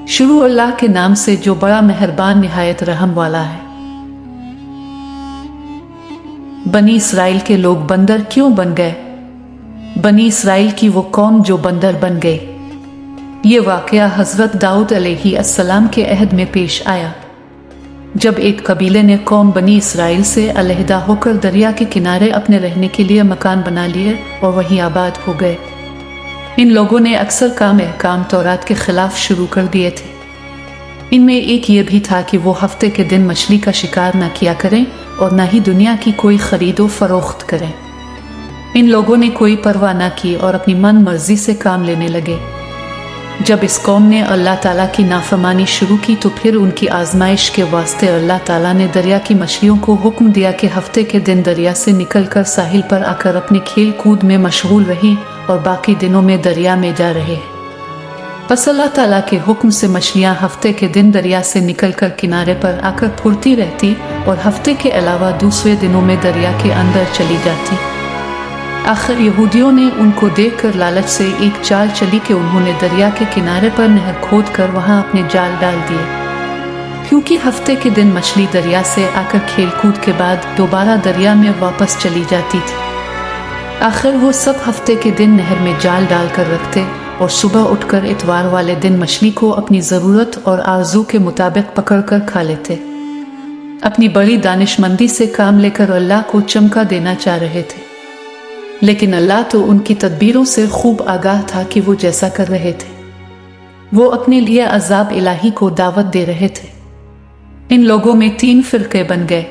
शुरू अल्लाह के नाम से जो बड़ा मेहरबान निहायत रहम वाला है। बनी इसराइल के लोग बंदर क्यों बन गए? बनी इसराइल की वो कौम जो बंदर बन गई। ये वाकया हजरत दाऊद अलैहिस्सलाम के अहद में पेश आया, जब एक कबीले ने कौम बनी इसराइल से अलहदा होकर दरिया के किनारे अपने रहने के लिए मकान बना लिए और वहीं आबाद हो गए। इन लोगों ने अक्सर काम तौरात के खिलाफ शुरू कर दिए थे। इनमें एक ये भी था कि वो हफ्ते के दिन मछली का शिकार न किया करें और न ही दुनिया की कोई खरीदो फरोख्त करें। इन लोगों ने कोई परवाह न की और अपनी मन मर्जी से काम लेने लगे। जब इस कौम ने अल्लाह ताला की नाफरमानी शुरू की तो फिर उनकी आजमाइश के वास्ते अल्लाह ताला ने दरिया की मछलियों को हुक्म दिया कि हफ्ते के दिन दरिया से निकलकर साहिल पर आकर अपने खेल कूद में मशगूल रही और बाकी दिनों में दरिया में जा रहे। बस अल्लाह ताला के हुक्म से मछलियां हफ्ते के दिन दरिया से निकलकर किनारे पर आकर फुरती रहती और हफ्ते के अलावा दूसरे दिनों में दरिया के अंदर चली जाती। आखिर यहूदियों ने उनको देखकर लालच से एक चाल चली कि उन्होंने दरिया के किनारे पर नहर खोद कर वहां अपने जाल डाल दिए, क्योंकि हफ्ते के दिन मछली दरिया से आकर खेलकूद के बाद दोबारा दरिया में वापस चली जाती थी। आखिर वो सब हफ्ते के दिन नहर में जाल डालकर रखते और सुबह उठकर इतवार वाले दिन मछली को अपनी ज़रूरत और आरजू के मुताबिक पकड़कर खा लेते। अपनी बड़ी दानिशमंदी से काम लेकर अल्लाह को चमका देना चाह रहे थे, लेकिन अल्लाह तो उनकी तदबीरों से खूब आगाह था कि वो जैसा कर रहे थे वो अपने लिए अजाब इलाही को दावत दे रहे थे। इन लोगों में 3 फिरके बन गए।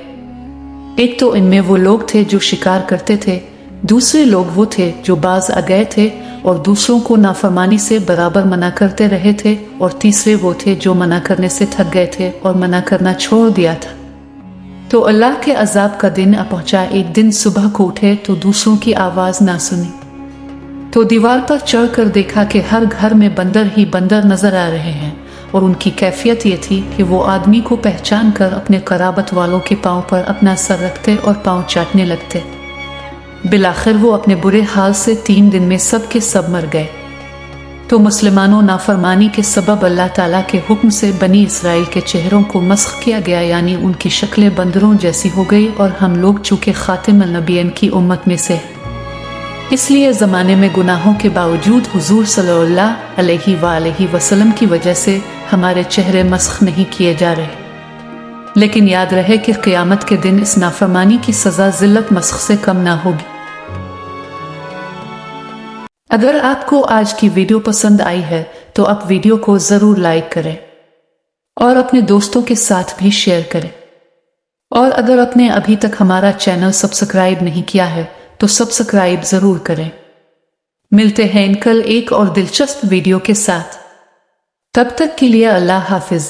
एक तो इनमें वो लोग थे जो शिकार करते थे, दूसरे लोग वो थे जो बाज आ गए थे और दूसरों को नाफरमानी से बराबर मना करते रहे थे, और तीसरे वो थे जो मना करने से थक गए थे और मना करना छोड़ दिया था। तो अल्लाह के अजाब का दिन आ पहुंचा। एक दिन सुबह को उठे तो दूसरों की आवाज ना सुनी, तो दीवार पर चढ़कर देखा कि हर घर में बंदर ही बंदर नजर आ रहे हैं, और उनकी कैफियत ये थी कि वो आदमी को पहचान कर अपने कराबत वालों के पांव पर अपना सर रखते और पांव चाटने लगते। बिलाखिर वो अपने बुरे हाल से 3 दिन में सब के सब मर गए। तो मुसलमानों नाफरमानी के सबब अल्लाह ताला के हुक्म से बनी इसराइल के चेहरों को मस्ख किया गया, यानी उनकी शक्लें बंदरों जैसी हो गई, और हम लोग चूँकि खातिमुन नबिय्यीन की उम्मत में से इसलिए ज़माने में गुनाहों के बावजूद हुजूर सल्लल्लाहु अलैहि वसल्लम की वजह से हमारे चेहरे मस्ख नहीं किए जा रहे। लेकिन याद रहे कि क़यामत के दिन इस नाफरमानी की सज़ा ज़िल्लत मस्ख से कम ना होगी। अगर आपको आज की वीडियो पसंद आई है तो आप वीडियो को ज़रूर लाइक करें और अपने दोस्तों के साथ भी शेयर करें। और अगर आपने अभी तक हमारा चैनल सब्सक्राइब नहीं किया है तो सब्सक्राइब ज़रूर करें। मिलते हैं कल एक और दिलचस्प वीडियो के साथ। तब तक के लिए अल्लाह हाफिज़।